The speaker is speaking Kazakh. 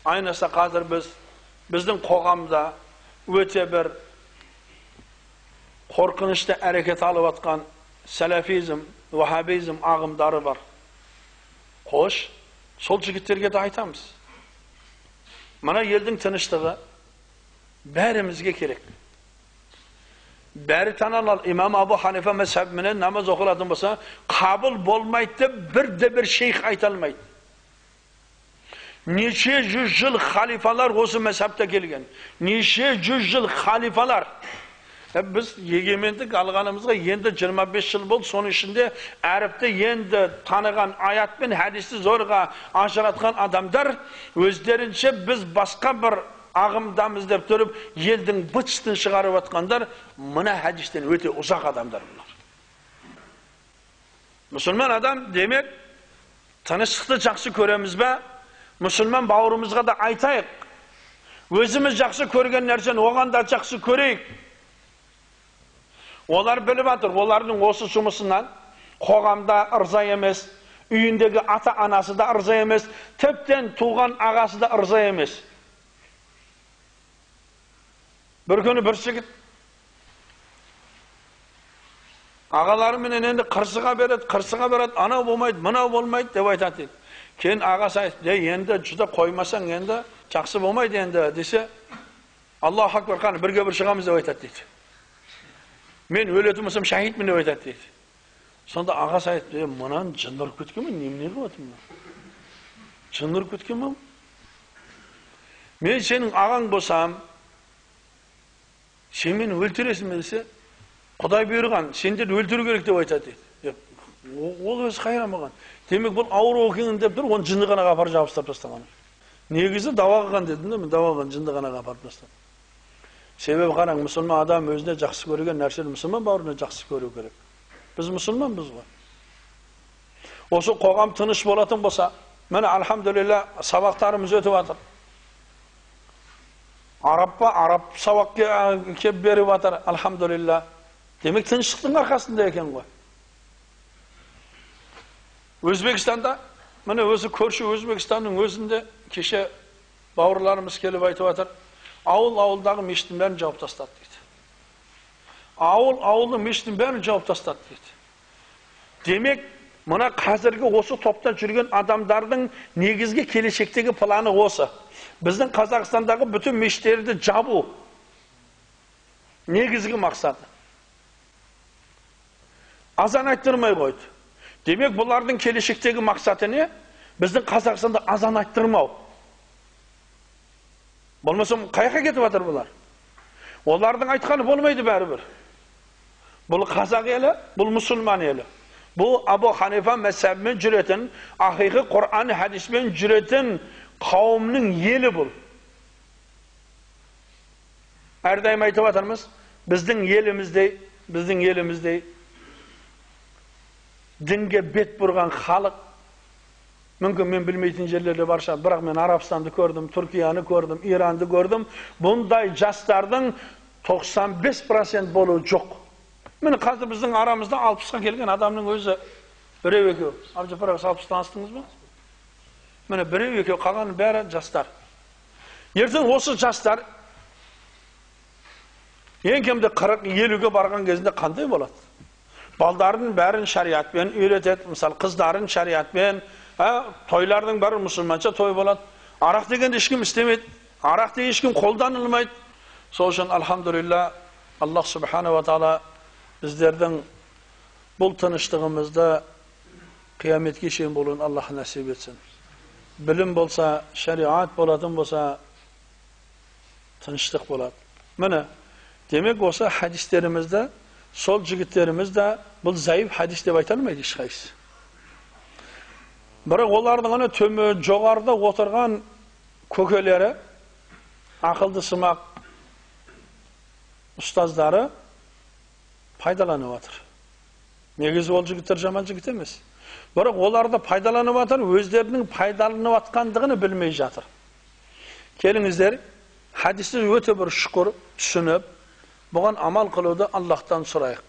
Ayniqsa қазір bizning qo'g'amda o'ta bir qo'rqinchli harakat olib atgan salafizm, vahabizm ағымдары бар. Xo'sh, sol jigitlarga da aytamiz. Mana elning tinchligi bärimizge kerak. Bäri tananal İmam Abu Hanife mezhebine namaz okuladın bolsa, kabul bolmaydı birde bir şeyh aytalmaydı. Neçe yüz yıl halifalar osu mezhepte kelgen. Neçe yüz yıl halifalar. Biz yegemenlik alganımızga endi 25 yıl boldu. Sonun içinde Arapta endi tanıgan ayat ben hadisi zorga aşıratgan adamlar özlerince biz başka bir ағымдамыз деп тұрып, елдің бытшытын шығарып атқандар, мына хадистен өте ұзақ адамдар бұлар. Мұсылман адам демек, тыныштықты жақсы көреміз бе? Мұсылман бауырымызға да айтайық. Өзіміз жақсы көрген нәрсені оған да жақсы көрейік. Олар біліп атыр, олардың осы жұмысынан қоғамда ырза емес, үйіндегі ата-анасы да ырза емес, тіптен туған ағасы да ырза емес. Bir günü bir жігіт ағаларымен енді қырсыға береді, анау болмайды, мынау болмайды деп айтады. Кейін ағасы айтты, енді жүзі қоймасаң енді жақсы болмайды енді десе, Аллаху акбар, қане бірге бір шығамыз деп айтады дейді. Мен өлетін болсам шахидмін деп айтады дейді. Сонда ағасы айтты, мынан жын ұрып кеткен мен, немене қылып отырмын? Жын ұрып кеткен мен? Мен сенің ағаң болсам, sen beni öldürüyorsun dese, Құдай buyurgan, sendер öldürü gerek деп айтады дейді. Ол өзі қайрамаған. Демек бұл ауыр оқиын деп тұр, оны жындығанаға апарып жабыстырып тастаған. Негізі дауа қылған дедім де, мен дауа қылған жындығанаға апарып тастадым. Себебі қараң, мұсылман адам өзіне жақсы көрген нәрсені мұсылман бауырына жақсы көру керек. Біз мұсылманбыз ғой. Осы қоғам тыныш болатын болса, міне алхамдулилля сабақтарымыз өтіп жатыр. Arap sabak kep berip atar, alhamdulillah. Demek tinçliktің арқасында екен ғой. Өзбекстанда, міне өзі көрші Өзбекстанның өзінде кеше бауырларымыз келіп айтып атыр, ауыл-ауылдағы мешіттің бәрін жауып тастады дейді. Ауыл-ауылдың мешіттің бәрін жауып тастады дейді. Демек, мына қазіргі осы топтан жүрген адамдардың негізгі келешектегі планы осы. Біздің Қазақстандағы bütün мешіттерді жабу негізгі мақсаты. Азан айттырмай қойды. Демек, бұлардың келешектегі мақсаты не? Біздің Қазақстанда азан айттырмау. Болмаса қайқа кетіп жатыр бұлар? Олардың айтқаны болмайды бәрібір. Бұл қазақ елі, бұл мұсылман елі. Бұл Абу Ханифа мезхебімен жүретін, ақиқи Құр'ан хадиспен жүретін қауымның елі бұл. Әрдайым айтып жатырмыз, біздің елімізде дінге бет бұрған халық, мүмкін мен білмейтін жерлерде бар шығар, бірақ мен Арабстанды көрдім, Түркияны көрдім, Иранды көрдім. Бұндай жастардың 95% болуы жоқ. Міне қазір біздің арамызда 60-қа келген адамның өзі біреу екеу. Абжапар аға, 60-тан астыңыз ба? Міне біреу екеу, қалған бәрі жастар. Ертең осы жастар ең кемде 40-50-ге барған кезінде қандай болады? Балдардың бәрін шариатпен үйретеді, мысалы қыздарын шариатпен, тойлардың бәрі мұсылманша той болады. Арақ дегенде ешкім істемейді, арақ деген ешкім қолданылмайды. Сол үшін алхамдулилля, Аллах субханала ва таала біздердің бұл тыныштығымызды қияметке шейін болуын Аллах насип етсін. Білім болса, шариат болатын болса, тыныштық болады. Міне, демек осы хадистерімізді, сол жігіттерімізді бұл зайып хадис деп айта алмайды ешқайсысы. Бірақ олардың төмен жоғарыда отырған көкелері, ақылды сымақ ұстаздары пайдаланып жатыр. Негізі ол жігіттер жаман жігіт емес. Бірақ оларды пайдаланып жатыр, өздерінің пайдаланып жатқандығын білмей жатыр. Келіңіздер, хадисті өте бір шүкір түсініп, бұған амал қылуды Аллахтан сұрайық.